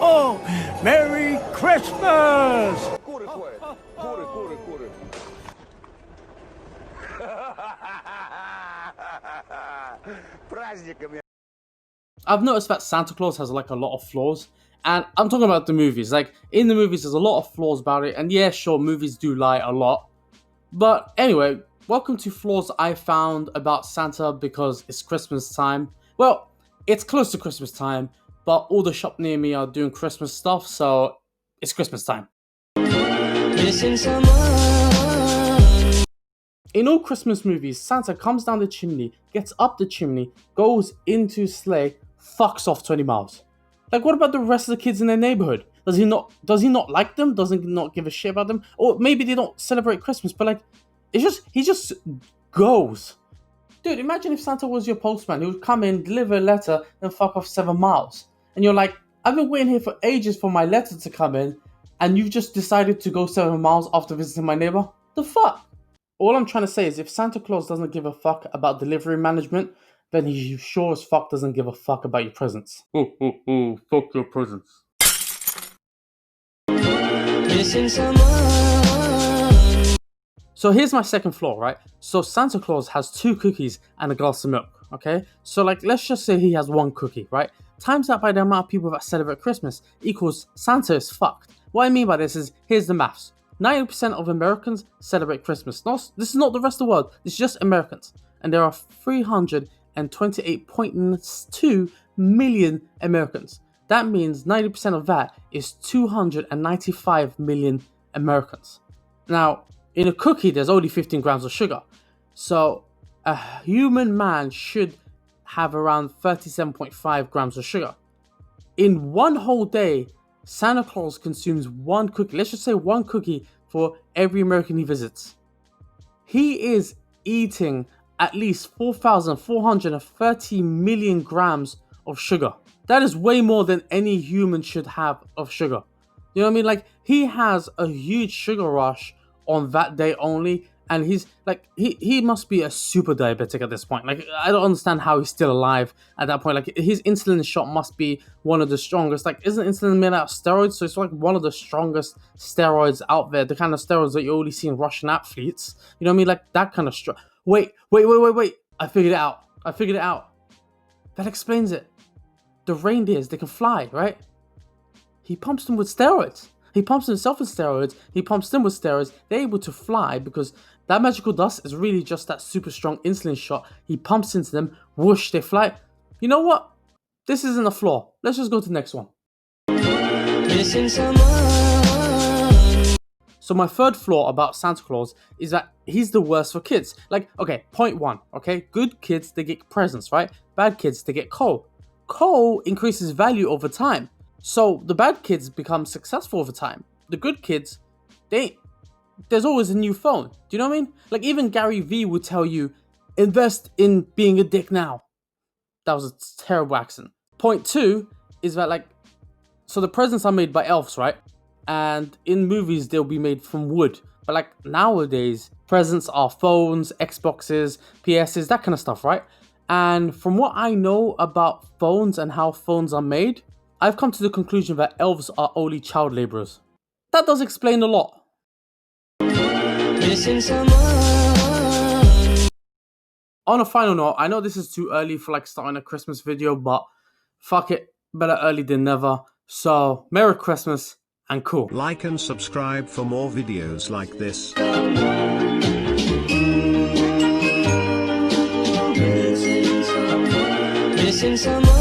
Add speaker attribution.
Speaker 1: Oh, Merry Christmas! I've noticed that Santa Claus has like a lot of flaws, and I'm talking about the movies. Like in the movies, there's a lot of flaws about it, and yeah, sure, movies do lie a lot. But anyway, welcome to flaws I found about Santa because it's Christmas time. Well, it's close to Christmas time, but all the shop near me are doing Christmas stuff, so it's Christmas time. In all Christmas movies, Santa comes down the chimney, gets up the chimney, goes into sleigh, fucks off 20 miles. Like, what about the rest of the kids in their neighborhood? Does he not like them? Does he not give a shit about them? Or maybe they don't celebrate Christmas, but like, he just goes. Dude, imagine if Santa was your postman. He would come in, deliver a letter, and fuck off 7 miles. And you're like, I've been waiting here for ages for my letter to come in, and you've just decided to go 7 miles after visiting my neighbor? The fuck? All I'm trying to say is if Santa Claus doesn't give a fuck about delivery management, then he sure as fuck doesn't give a fuck about your presents. Fuck your presents. So here's my second flaw, right? So Santa Claus has 2 cookies and a glass of milk, okay? So like, let's just say he has 1 cookie, right? Times that by the amount of people that celebrate Christmas equals Santa is fucked. What I mean by this is, here's the maths. 90% of Americans celebrate Christmas. No, this is not the rest of the world. It's just Americans. And there are 328.2 million Americans. That means 90% of that is 295 million Americans. Now, in a cookie, there's only 15 grams of sugar. So, a human man should have around 37.5 grams of sugar. In one whole day, Santa Claus consumes 1 cookie. Let's just say 1 cookie for every American he visits. He is eating at least 4,430 million grams of sugar. That is way more than any human should have of sugar. You know what I mean? Like, he has a huge sugar rush on that day only, and he's like, he must be a super diabetic at this point. Like, I don't understand how he's still alive at that point. Like, his insulin shot must be one of the strongest. Like, isn't insulin made out of steroids? So it's like one of the strongest steroids out there, the kind of steroids that you only see in Russian athletes. You know what I mean? Like, that kind of Wait. I figured it out. That explains it. The reindeers, they can fly, right? He pumps them with steroids. He pumps himself with steroids. He pumps them with steroids. They're able to fly because that magical dust is really just that super strong insulin shot. He pumps into them. Whoosh, they fly. You know what? This isn't a flaw. Let's just go to the next one. So my third flaw about Santa Claus is that he's the worst for kids. Like, okay, point 1, okay? Good kids, they get presents, right? Bad kids, they get coal. Coal increases value over time. So the bad kids become successful over time. The good kids, there's always a new phone. Do you know what I mean? Like, even Gary Vee would tell you, invest in being a dick now. That was a terrible accent. Point 2 is that, like, so the presents are made by elves, right? And in movies, they'll be made from wood. But like nowadays, presents are phones, Xboxes, PSs, that kind of stuff, right? And from what I know about phones and how phones are made, I've come to the conclusion that elves are only child laborers. That does explain a lot. On a final note, I know this is too early for like starting a Christmas video, but fuck it, better early than never. So, Merry Christmas and cool.
Speaker 2: Like and subscribe for more videos like this.
Speaker 3: Missing someone.